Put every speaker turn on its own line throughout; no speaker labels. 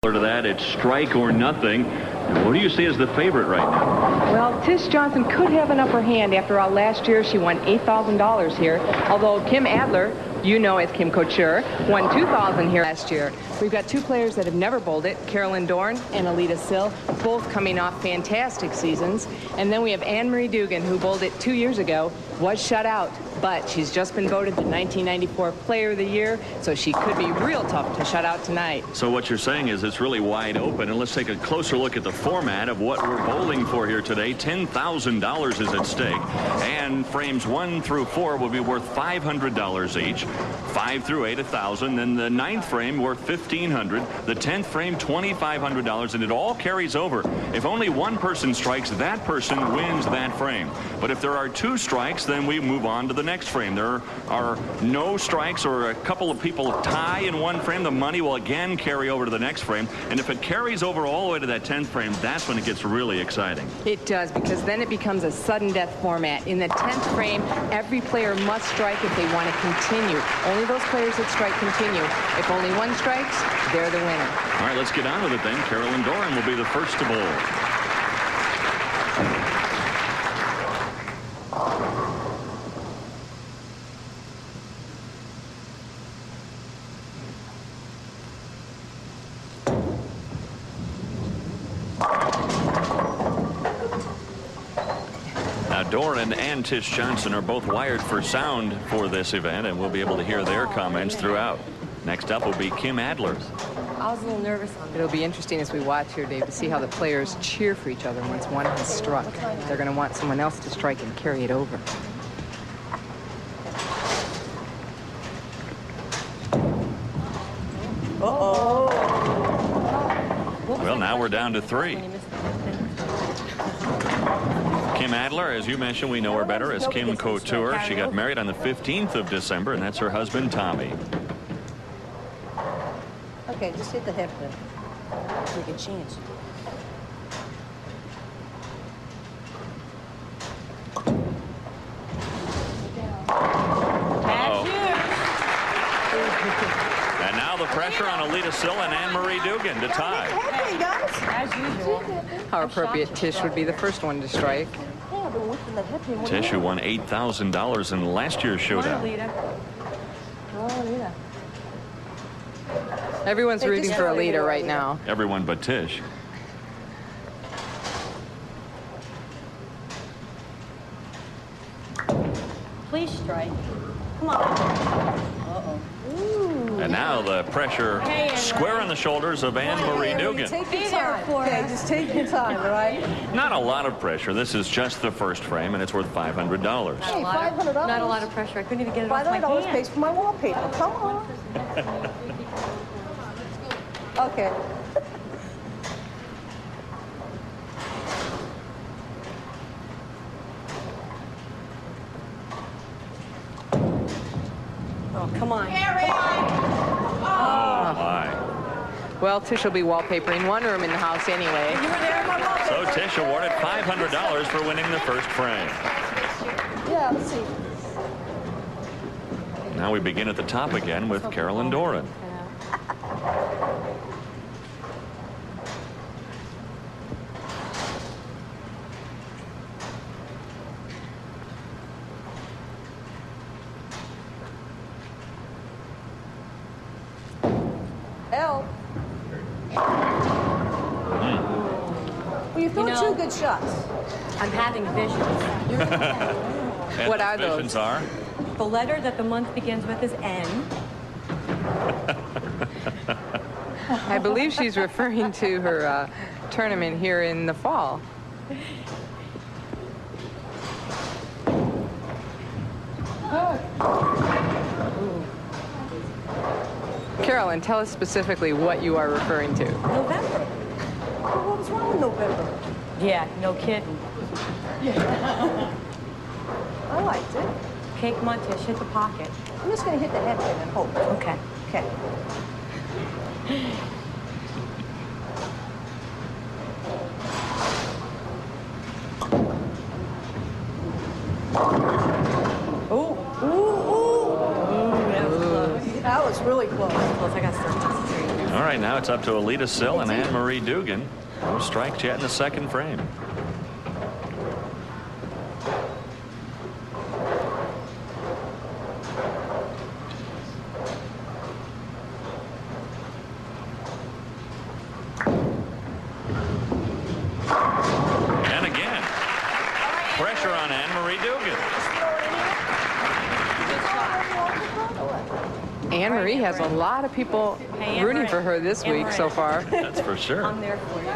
To that, it's strike or nothing. And what do you see as the favorite right now?
Well, Tish Johnson could have an upper hand. After all, last year she won $8,000 here, although Kim Adler, you know as Kim Couture, won $2,000 here last year. We've got two players that have never bowled it, Carolyn Dorin and Aleta Sill, both coming off fantastic seasons. And then we have Anne Marie Duggan, who bowled it 2 years ago, was shut out, but she's just been voted the 1994 Player of the Year, so she could be real tough to shut out tonight.
So what you're saying is it's really wide open, and let's take a closer look at the format of what we're bowling for here today. $10,000 is at stake, and frames 1 through 4 will be worth $500 each. 5 through 8, $1,000. Then the 9th frame worth $1,500. The 10th frame, $2,500, and it all carries over. If only one person strikes, that person wins that frame. But if there are 2 strikes, then we move on to the next frame. There are no strikes or a couple of people tie in one frame, the money will again carry over to the next frame. And if it carries over all the way to that 10th frame, that's when it gets really exciting.
It does, because then it becomes a sudden death format. In the 10th frame, every player must strike if they want to continue. Only those players that strike continue. If only one strikes, they're the winner.
All right, let's get on with it then. Carolyn Dorin will be the first to bowl. Dorin and Tish Johnson are both wired for sound for this event, and we'll be able to hear their comments throughout. Next up will be Kim Adler.
I was a little nervous. It'll be interesting as we watch here, Dave, to see how the players cheer for each other once one has struck. They're going to want someone else to strike and carry it over.
Uh-oh. Well, now we're down to 3. Kim Adler, as you mentioned, we know her better as Kim Couture. She got married on the 15th of December, and that's her husband, Tommy.
Okay, just hit the hip then. Take a chance.
And now the pressure on Aleta Sill and Anne Marie Duggan to tie.
Hey, guys.
As usual. How appropriate Tish would be the first one to strike.
Tish, who won $8,000 in last year's Showdown.
Everyone's rooting for Aleta right now.
Everyone but Tish.
Please strike. Come on. Uh-oh.
And now the pressure square on the shoulders of Anne Marie Duggan.
Take your time. Okay, just take your time, all right?
Not a lot of pressure. This is just the first frame, and it's worth $500.
Hey, $500.
Not a lot of pressure. I couldn't even get it off my
$500
hand.
pays for my wallpaper. Come on. Okay. Oh, come on.
Oh, my.
Well, Tish will be wallpapering one room in the house anyway.
You were there in my wallpaper.
So Tish awarded $500 for winning the first frame.
Yeah, let's see.
Now we begin at the top again with Carolyn Dorin.
Help. Well, you threw 2 good shots.
I'm having visions.
What are those?
Visions are?
The letter that the month begins with is N.
I believe she's referring to her tournament here in the fall. Carolyn, tell us specifically what you are referring to.
November. Well, what was wrong with November?
Yeah, no kidding.
I liked it.
Okay, come on, Tish, hit the pocket.
I'm just going to hit the head and hope.
Okay.
Okay.
Ooh.
That was really close.
I got 13.
All right, now Now it's up to Aleta Sill and Anne Marie Duggan. No strikes yet in the second frame. And again, pressure on Anne Marie Duggan.
Anne Marie has a lot of people rooting for her this week so far.
That's for sure.
I'm there for you.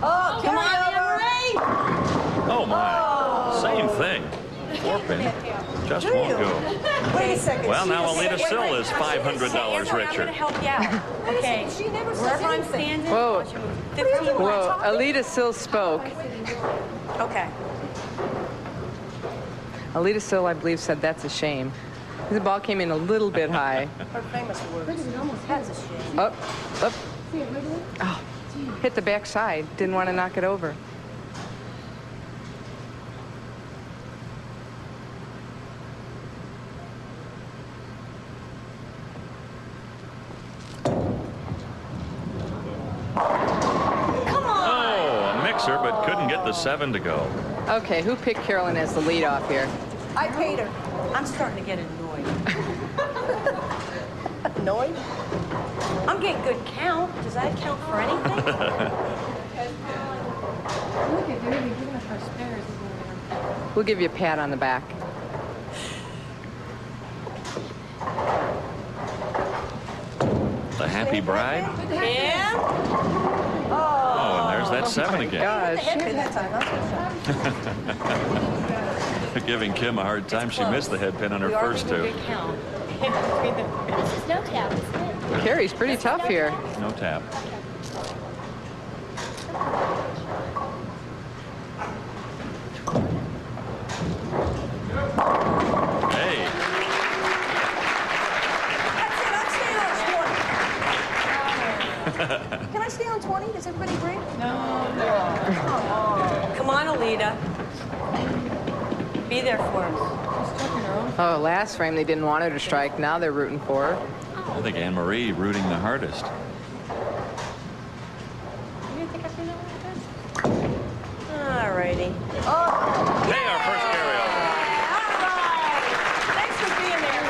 Oh,
Come on, Anne Marie!
Oh, my. Same thing. 4 pin. Just won't go.
Wait a second.
Well,
She
now
just
Aleta
said-
Sill is $500
I'm going
richer.
to help you out. Okay.
She never says
Wherever I'm
anything.
standing,
Whoa.
watch her move. 15 more.
Whoa, Aleta Sill spoke.
Okay.
Aleta Sill, I believe, said that's a shame. The ball came in a little bit high.
Her famous words. That's a shame.
Up, up. Oh, hit the back side. Didn't want to knock it over.
Oh, a mixer, but couldn't get the 7 to go.
Okay, who picked Carolyn as the leadoff here?
I paid her.
I'm starting to get annoyed.
Annoyed?
I'm getting good count. Does that count for anything?
We'll give you a pat on the back.
The happy bride.
Yeah?
Oh, and there's that 7 again.
Gosh.
Headpin that time. That's for sure.
Giving Kim a hard time. She missed the head pin on her
We are
first
getting
2.
good count.
No tap, isn't it?
Carrie's pretty tough here.
No tap. Hey,
That's it. I'm staying on 20. Can I stay on 20? Does everybody agree?
Come on, Aleta. Be there for us.
Oh, last frame they didn't want her to strike. Now they're rooting for her.
I think Anne Marie rooting the hardest.
You didn't think I threw that one like this? All righty.
Hey, our first carryover.
Thanks for being there.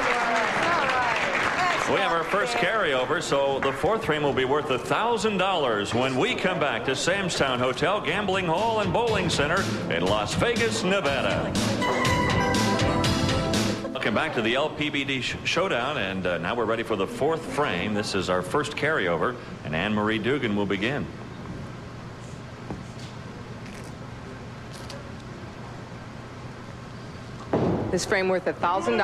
We have our first carryover, so the 4th frame will be worth $1,000 when we come back to Sam's Town Hotel, Gambling Hall, and Bowling Center in Las Vegas, Nevada. Welcome back to the LPBT Showdown, and now we're ready for the 4th frame. This is our first carryover, and Anne Marie Duggan will begin.
This frame worth $1,000.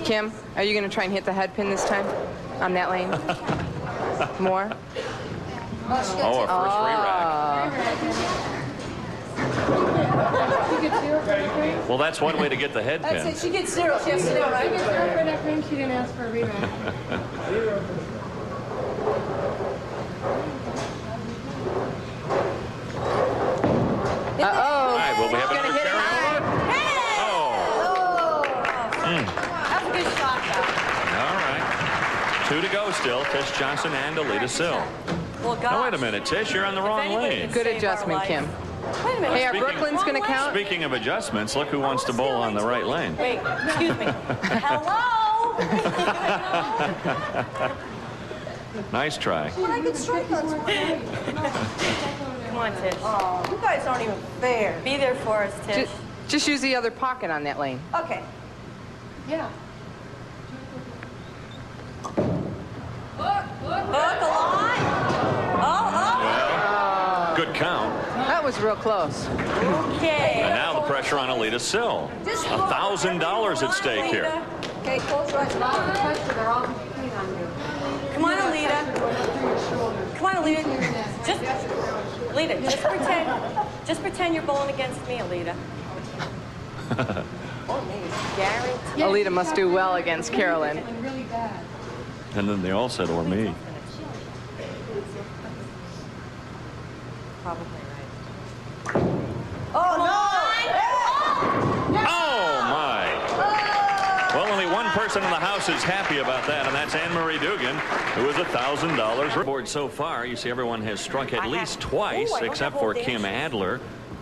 Kim, are you going to try and hit the head pin this time on that lane? More?
Oh, our first re-rack. Well, that's one way to get the head
That's
pin.
it. She gets 0. She has 0, right?
She didn't ask for a rerun.
Uh-oh.
All right, will we have
Gonna
another
hit it
carryover? Oh,
That's a good shot, though.
all right. 2 to go still. Tish Johnson and Aleta Sill.
Well, gosh.
No, wait a minute, Tish, you're on the
If
wrong
anybody
lane.
can
Good
save our
adjustment,
life-
Kim.
Wait a minute.
Hey, our
Speaking-
Brooklyn's going to count?
Speaking of adjustments, look who wants to bowl on the right lane.
Wait, excuse me. Hello?
Nice try.
But I could strike on 20.
Come on, Tish.
Oh, you guys aren't even fair.
Be there for us, Tish.
Just use the other pocket on that lane.
Okay.
Yeah.
Hook a line. Oh,
Good count.
That was real close.
oh. Okay.
And now the pressure on Aleta Sill. $1,000 at stake here.
Okay, close your eyes.
They're all clean on you.
Come on, Aleta. Come on, Aleta. Just pretend you're bowling against me, Aleta. Guarantee.
Aleta must do well against Carolyn.
Really bad.
And then they all said, or me.
Probably right. Oh, no!
Oh, my. Well, only one person in the house is happy about that, and that's Anne Marie Duggan, who is $1,000 board so far. You see, everyone has struck at least twice, except for Kim Adler.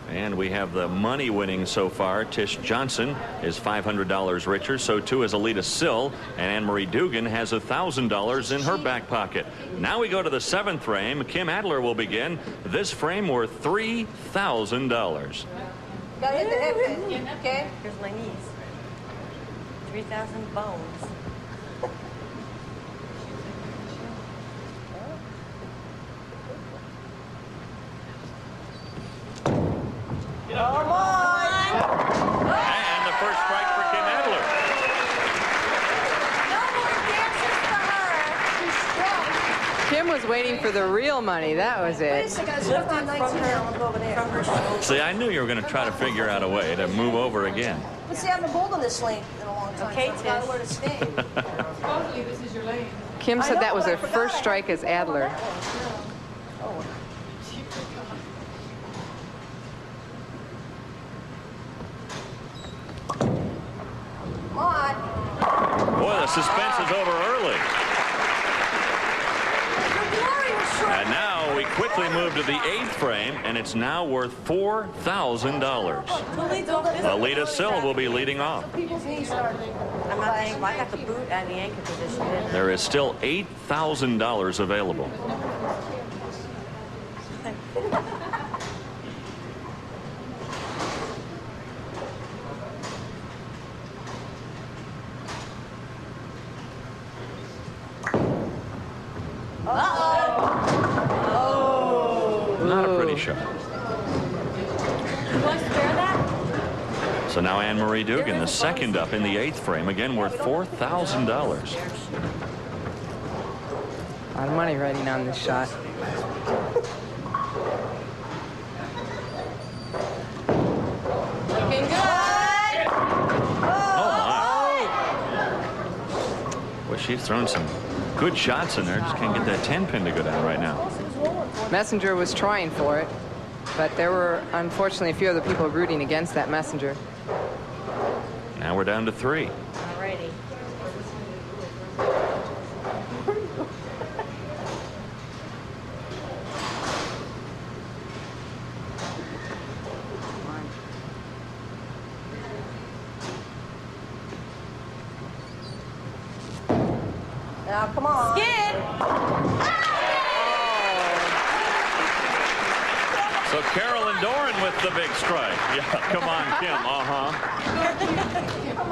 And we have the money winning so far. Tish Johnson is $500 richer. So too is Aleta Sill. And Anne Marie Duggan has $1,000 in her back pocket. Now we go to the 7th frame. Kim Adler will begin. This frame worth $3,000.
Gotta hit the head pin, okay?
Here's my knees. 3,000 bones.
Come on!
And the first strike for Kim Adler.
No more dances for her.
Kim was waiting for the real money. That was
Wait a
it.
second, I should have gone 19 now. I'll go over there.
See, I knew you were going to try to figure out a way to move over again.
But see, I haven't bowled on this lane in a long time.
Okay,
so I've got
Tish.
where to stay.
Supposedly this is your lane.
Kim
I
said
know,
that was
but I
her
forgot
first
I
strike as
couldn't bowl on
Adler.
that one. Oh. Come on.
Boy, the suspense is over early. And now we quickly move to the 8th frame, and it's now worth $4,000. Aleta Sill will be leading off.
People's knees are.
I'm not ankle. I got the boot and the anchor position in.
There is still $8,000 available. Not a pretty shot.
You want to spare that?
So now Anne Marie Duggan, the second up in the 8th frame, again worth $4,000.
A lot of money riding on this shot.
Looking good.
Oh, my. Well, she's thrown some good shots in there. Just can't get that 10 pin to go down right now.
Messenger was trying for it, but there were unfortunately a few other people rooting against that messenger.
Now we're down to 3.
Alrighty.
Now, come on.
Skid!
So Carolyn Dorin with the big strike. Yeah, come on, Kim.
Come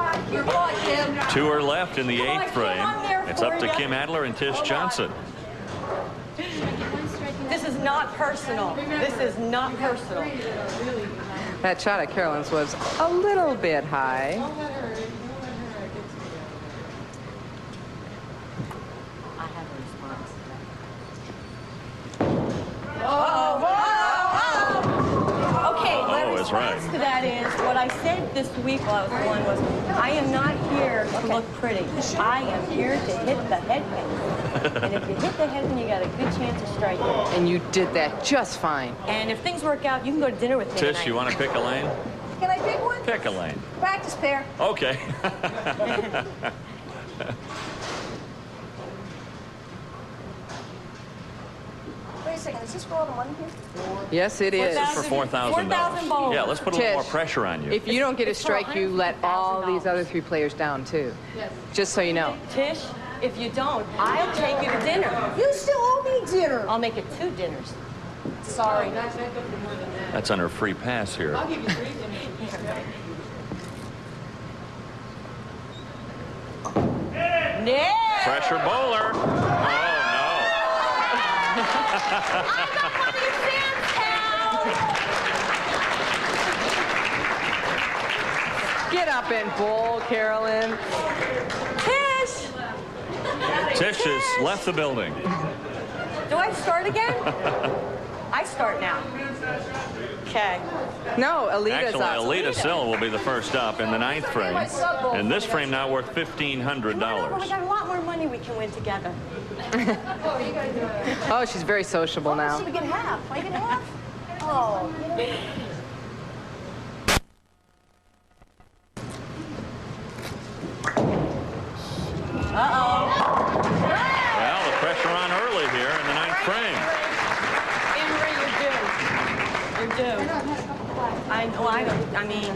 on, Kim. Come on, Kim.
2 are left in the 8th frame. It's up to Kim Adler and Tish Johnson.
This is not personal. This is not personal.
That shot at Carolyn's was a little bit high.
Don't let her. Don't let her get
I have a response to that. Okay, my
that's right.
response to that is what I said this week while I was going was, I am not here to look pretty. I am here to hit the head pin. And if you hit the head pin, you got a good chance of striking.
And you did that just fine.
And if things work out, you can go to dinner with me
Tish,
tonight.
you want to pick a lane?
Can I pick one?
Pick a lane.
Practice pair.
Okay.
Wait a second, is this for all the money here?
Yes, it is.
For $4,000.
bones.
Yeah, let's put a little more
Tish,
pressure on you.
If you don't get a strike, you let all these other 3 players down, too.
Yes.
Just so you know.
Tish, if you don't, I'll take you to dinner.
You still owe me dinner.
I'll make it 2 dinners.
Sorry.
That's not good for more than that.
That's on her free pass here.
I'll give you 3 dinners.
No!
Pressure bowler. Oh, no.
Get up and bowl, Carolyn.
Tish!
Tish has left the building.
Do I start again? I start now. Okay.
No, Aleta's
Actually,
up.
Aleta Sill will be the first up in the 9th frame. And this frame now worth
Come on over, we
$1,500.
got a lot more money we can win together.
Oh, she's very sociable now.
Should we get half? Can I get half? Oh. Uh-oh.
Well, the pressure on early here in the 9th frame.
Anne Marie, you're due. You're due. I mean...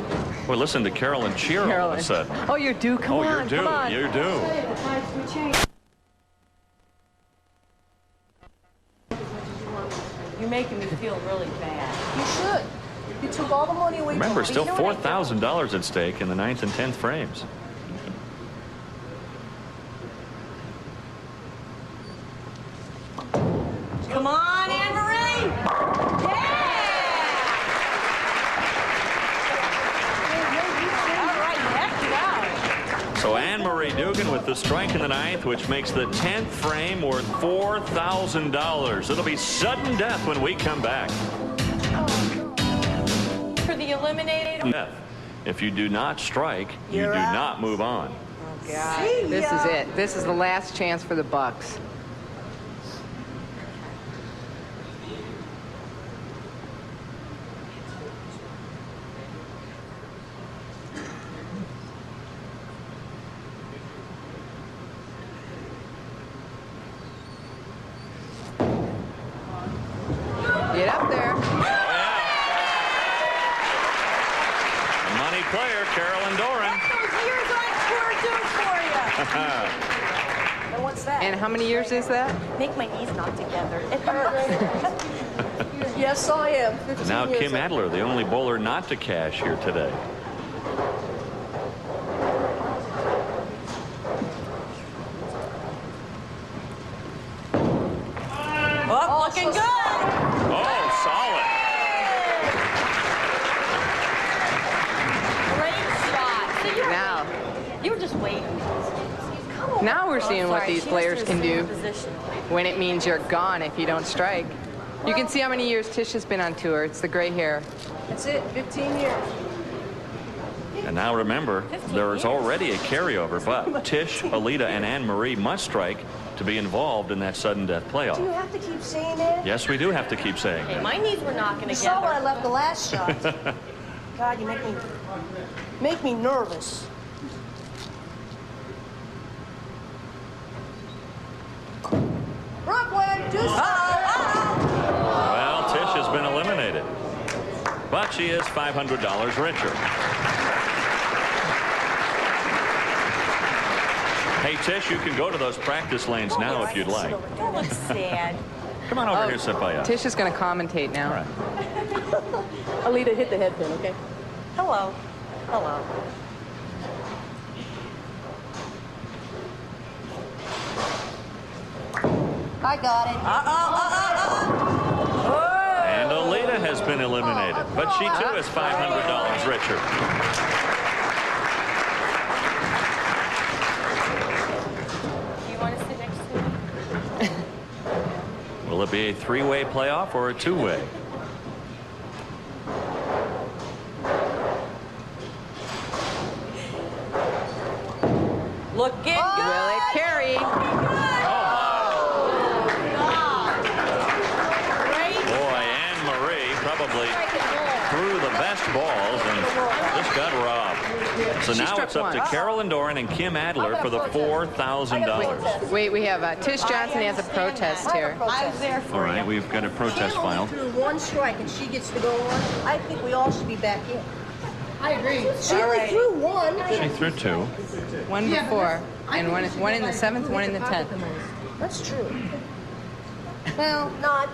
Well, listen to Carolyn cheer all of a sudden.
Oh, you're due. Come
Oh,
on,
you're due.
come on.
You're due.
You're making me feel really bad.
You should. You took all the money away
Remember,
from
still
me.
$4,000 at stake in the 9th and 10th frames.
Come on, Anne Marie! Yeah! All right, heck yeah.
So Anne Marie Duggan with the strike in the 9th, which makes the 10th frame worth $4,000. It'll be sudden death when we come back.
For the eliminator.
Death. If you do not strike, you do not move on.
Oh, God. This is it. This is the last chance for the Bucks. Get up there.
Money player, Carolyn Dorin.
Those years on tour do for you.
And what's that?
And how many years is that?
Make my knees not together. It hurts.
Yes, I am. 15
Now
years
Kim
old.
Adler, the only bowler not to cash here today.
Oh, looking good.
Oh, solid.
Great shot. So
Now.
you were just waiting.
Now we're
Oh,
seeing what
sorry,
these
she
players
was
can
in a
do
similar position.
when it means you're gone if you don't strike. You can see how many years Tish has been on tour. It's the gray hair.
That's it. 15 years.
And now remember, there is already a carryover, but Tish, Aleta, and Anne Marie must strike to be involved in that sudden death
Do you
playoff.
have to keep saying that?
Yes, we do have to keep saying
Hey,
that.
my knees were knocking
You saw where I
together.
left the last shot. God, you make me nervous. Brooklyn, do something.
Well, Tish has been eliminated, but she is $500 richer. Hey, Tish, you can go to those practice lanes now if you'd like.
Don't look sad.
Come on over here, sit by us.
Tish is going to commentate now.
All right.
Aleta, hit the head pin, okay?
Hello. Hello.
I got it.
And Aleta has been eliminated, but she too is $500 richer.
Do you want to sit next to me?
Will it be a three-way playoff or a two-way?
Looking good.
Will it carry?
Boy, Anne Marie probably threw the best balls and just got robbed. So now
struck
it's up to
once.
Carolyn Dorin and Kim Adler for the $4,000.
Wait, we have Tish Johnson has a protest here.
I was there for
All right, we've got a protest
Kim only
filed.
threw one strike and she gets to go on. I think we all should be back in.
I agree.
She only threw one.
She threw two.
One before, and one in the 7th, one in the 10th.
That's true. Well, not.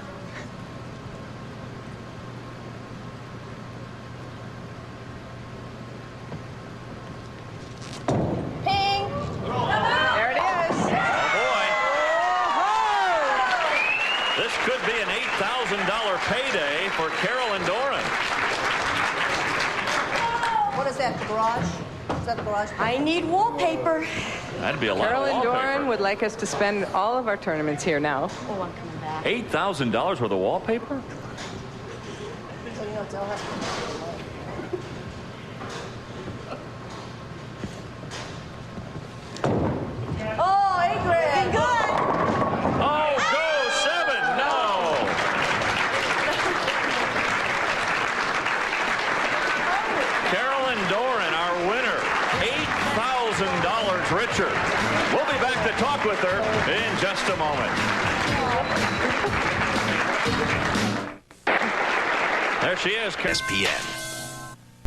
Ping.
There it is.
Oh, boy. This could be an $8,000 payday for Carolyn Dorin.
What is that, the garage? at the garage.
I need wallpaper.
That'd be a lot
Carolyn
of
Dorin
wallpaper.
would like us to spend all of our tournaments here now.
Oh, I'm coming back.
$8,000 worth of wallpaper?
So, you know, tell her. Oh, Adrian.
Good.
Oh, go 7. No. Carolyn Dorin, our winner. $8,000 richer. We'll be back to talk with her in just a moment. There she is.
ESPN.